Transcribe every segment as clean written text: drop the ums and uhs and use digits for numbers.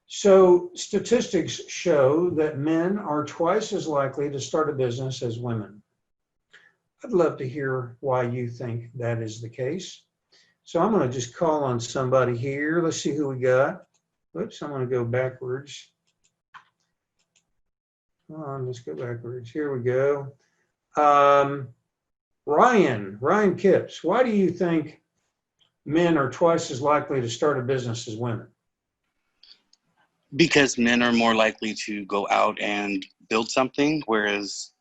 So statistics show that men are twice as likely to start a business as women. I'd love to hear why you think that is the case. So I'm going to just call on somebody here. Let's see who we got. Oops, I'm going to go backwards. Let's go backwards. Here we go. Ryan Kipps, why do you think men are twice as likely to start a business as women? Because men are more likely to go out and build something, whereas,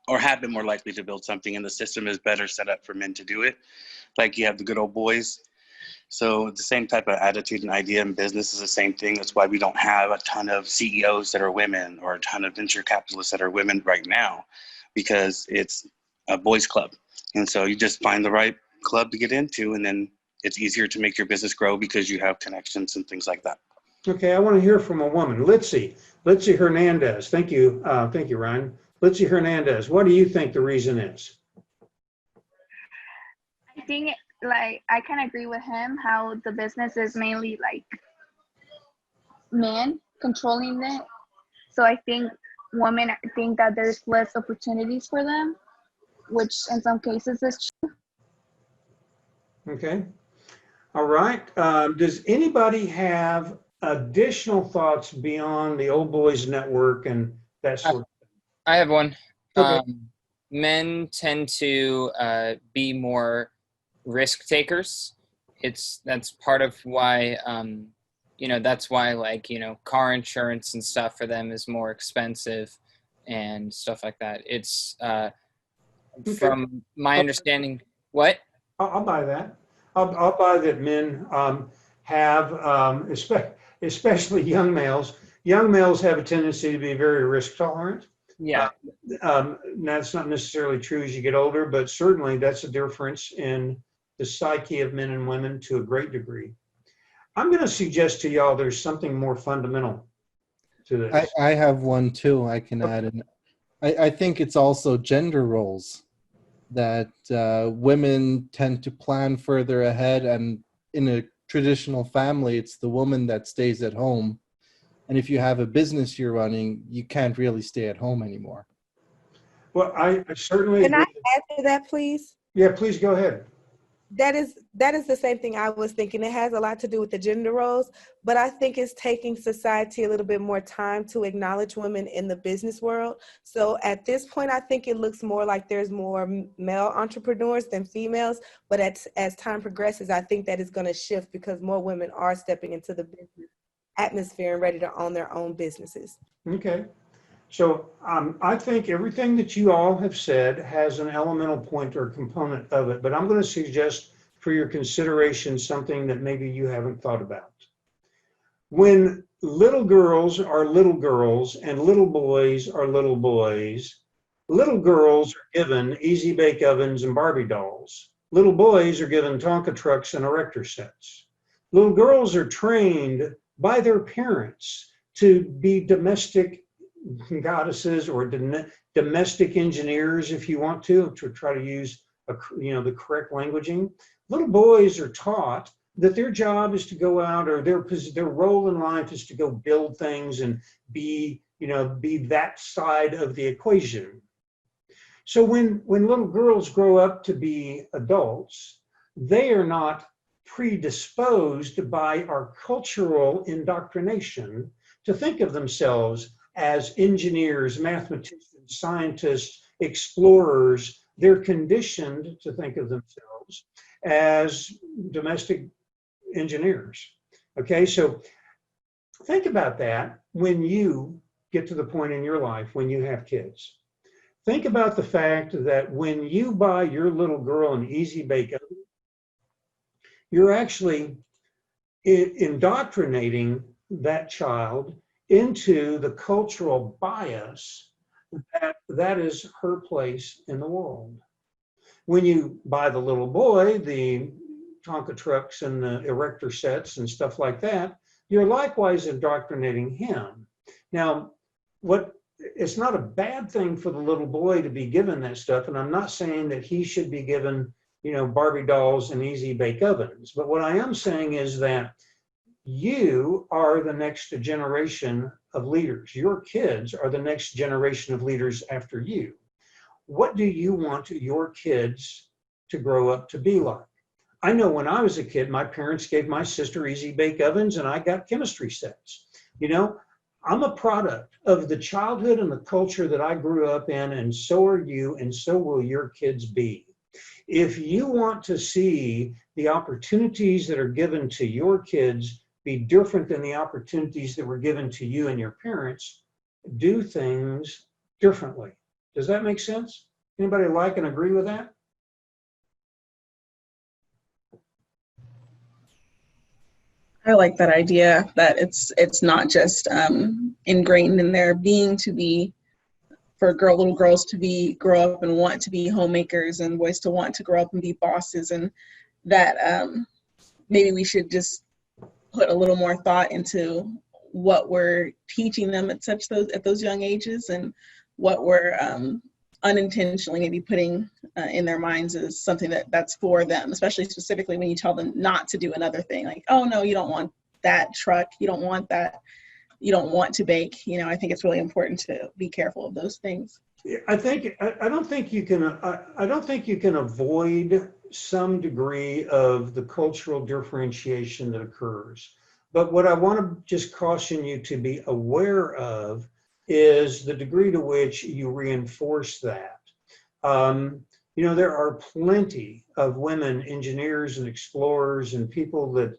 or have been more likely to build something, and the system is better set up for men to do it. Like you have the good old boys. So the same type of attitude and idea in business is the same thing. That's why we don't have a ton of CEOs that are women or a ton of venture capitalists that are women right now, because it's a boys club. And so you just find the right club to get into, and then it's easier to make your business grow because you have connections and things like that. Okay, I want to hear from a woman. Litzy Hernandez. Thank you, Ryan. Litzy Hernandez, what do you think the reason is? I think like I can agree with him how the business is mainly like men controlling it. So I think women think that there's less opportunities for them, which in some cases is true. Okay. All right. Does anybody have additional thoughts beyond the old boys network and that sort of thing? I have one. Okay. Men tend to be more risk takers. That's part of why that's why, like, car insurance and stuff for them is more expensive and stuff like that. It's from my understanding. What? I'll buy that. I'll buy that men have, especially young males. Young males have a tendency to be very risk tolerant. Yeah. That's not necessarily true as you get older, but certainly that's a difference in the psyche of men and women to a great degree. I'm going to suggest to y'all there's something more fundamental to this. I have one too I can add in. I think it's also gender roles, that women tend to plan further ahead, and in a traditional family, it's the woman that stays at home. And if you have a business you're running, you can't really stay at home anymore. Well, I certainly Can I agree. add to that, please? Yeah, please go ahead. That is the same thing I was thinking. It has a lot to do with the gender roles, but I think it's taking society a little bit more time to acknowledge women in the business world. So at this point, I think it looks more like there's more male entrepreneurs than females, but as time progresses, I think that is going to shift because more women are stepping into the business atmosphere and ready to own their own businesses. Okay. So I think everything that you all have said has an elemental point or component of it, but I'm going to suggest for your consideration something that maybe you haven't thought about. When little girls are little girls and little boys are little boys, little girls are given easy bake ovens and Barbie dolls. Little boys are given Tonka trucks and erector sets. Little girls are trained by their parents to be domestic goddesses or domestic engineers, if you want to try to use the correct languaging. Little boys are taught that their job is to go out, or their role in life is to go build things and be that side of the equation. So when little girls grow up to be adults, they are not predisposed by our cultural indoctrination to think of themselves as engineers, mathematicians, scientists, explorers. They're conditioned to think of themselves as domestic engineers. Okay, so think about that when you get to the point in your life when you have kids. Think about the fact that when you buy your little girl an easy bake oven, you're actually indoctrinating that child into the cultural bias that is her place in the world. When you buy the little boy the Tonka trucks and the erector sets and stuff like that, you're likewise indoctrinating him. Now, it's not a bad thing for the little boy to be given that stuff, and I'm not saying that he should be given Barbie dolls and easy bake ovens. But what I am saying is that You are the next generation of leaders. Your kids are the next generation of leaders after you. What do you want your kids to grow up to be like? I know when I was a kid, my parents gave my sister easy bake ovens and I got chemistry sets. You know, I'm a product of the childhood and the culture that I grew up in, and so are you, and so will your kids be. If you want to see the opportunities that are given to your kids be different than the opportunities that were given to you and your parents, do things differently. Does that make sense? Anybody like and agree with that? I like that idea that it's not just ingrained in their being to be for little girls to grow up and want to be homemakers, and boys to want to grow up and be bosses, and that maybe we should just put a little more thought into what we're teaching them at those young ages, and what we're unintentionally maybe putting in their minds as something that's for them, especially specifically when you tell them not to do another thing, like, oh no, you don't want that truck, you don't want that, you don't want to bake. I think it's really important to be careful of those things. I don't think you can avoid some degree of the cultural differentiation that occurs. But what I want to just caution you to be aware of is the degree to which you reinforce that. There are plenty of women engineers and explorers and people that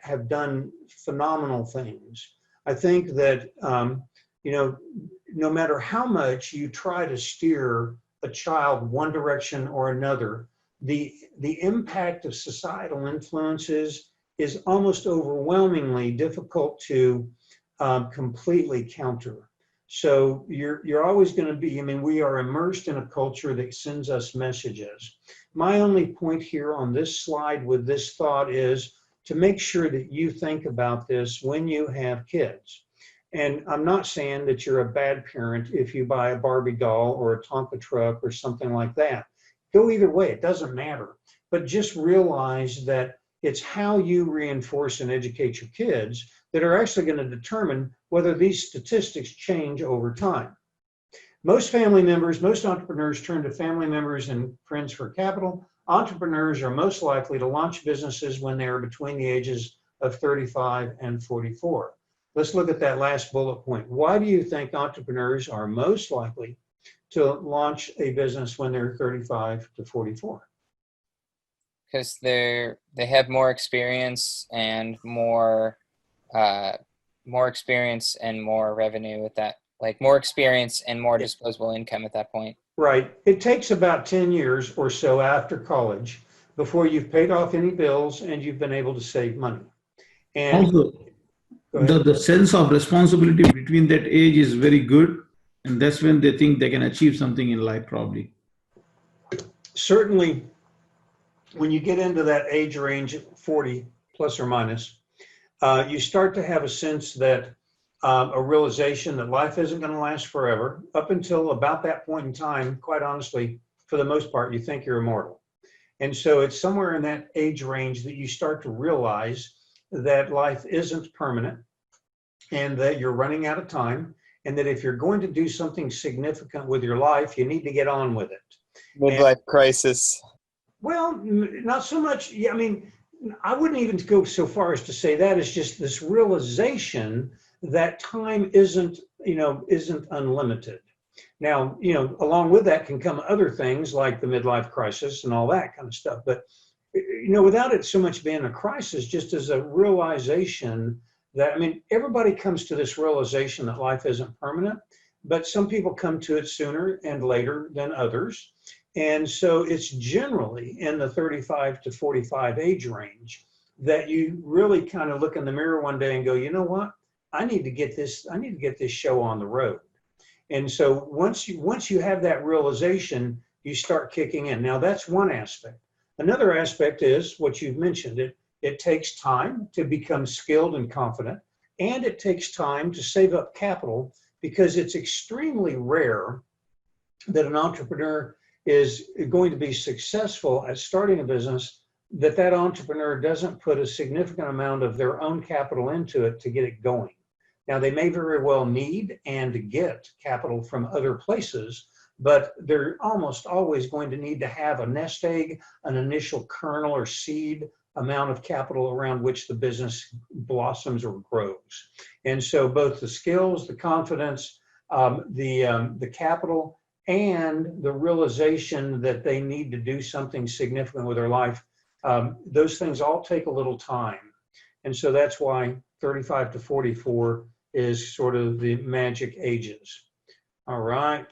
have done phenomenal things. I think that no matter how much you try to steer a child one direction or another, the impact of societal influences is almost overwhelmingly difficult to completely counter. So you're always going to be, we are immersed in a culture that sends us messages. My only point here on this slide with this thought is to make sure that you think about this when you have kids. And I'm not saying that you're a bad parent if you buy a Barbie doll or a Tonka truck or something like that. Go either way, it doesn't matter. But just realize that it's how you reinforce and educate your kids that are actually going to determine whether these statistics change over time. Most entrepreneurs turn to family members and friends for capital. Entrepreneurs are most likely to launch businesses when they are between the ages of 35 and 44. Let's look at that last bullet point. Why do you think entrepreneurs are most likely to launch a business when they're 35 to 44? Because they have more experience and more experience and more revenue at that, like more experience and more disposable income at that point. Right. It takes about 10 years or so after college before you've paid off any bills and you've been able to save money. And also, the sense of responsibility between that age is very good, and that's when they think they can achieve something in life, probably. Certainly, when you get into that age range, 40 plus or minus, you start to have a sense that a realization that life isn't going to last forever. Up until about that point in time, quite honestly, for the most part, you think you're immortal. And so it's somewhere in that age range that you start to realize that life isn't permanent and that you're running out of time, and that if you're going to do something significant with your life, you need to get on with it. Midlife crisis. Well, not so much. Yeah, I wouldn't even go so far as to say that. It's just this realization that time isn't unlimited. Now, along with that can come other things like the midlife crisis and all that kind of stuff. But, without it so much being a crisis, just as a realization that, everybody comes to this realization that life isn't permanent, but some people come to it sooner and later than others. And so it's generally in the 35 to 45 age range that you really kind of look in the mirror one day and go, you know what? I need to get this show on the road. And so once you have that realization, you start kicking in. Now that's one aspect. Another aspect is what you've mentioned. It takes time to become skilled and confident, and it takes time to save up capital, because it's extremely rare that an entrepreneur is going to be successful at starting a business that entrepreneur doesn't put a significant amount of their own capital into it to get it going. Now, they may very well need and get capital from other places, but they're almost always going to need to have a nest egg, an initial kernel or seed amount of capital around which the business blossoms or grows. And so both the skills, the confidence, the capital, and the realization that they need to do something significant with their life, those things all take a little time. And so that's why 35 to 44 is sort of the magic ages. All right.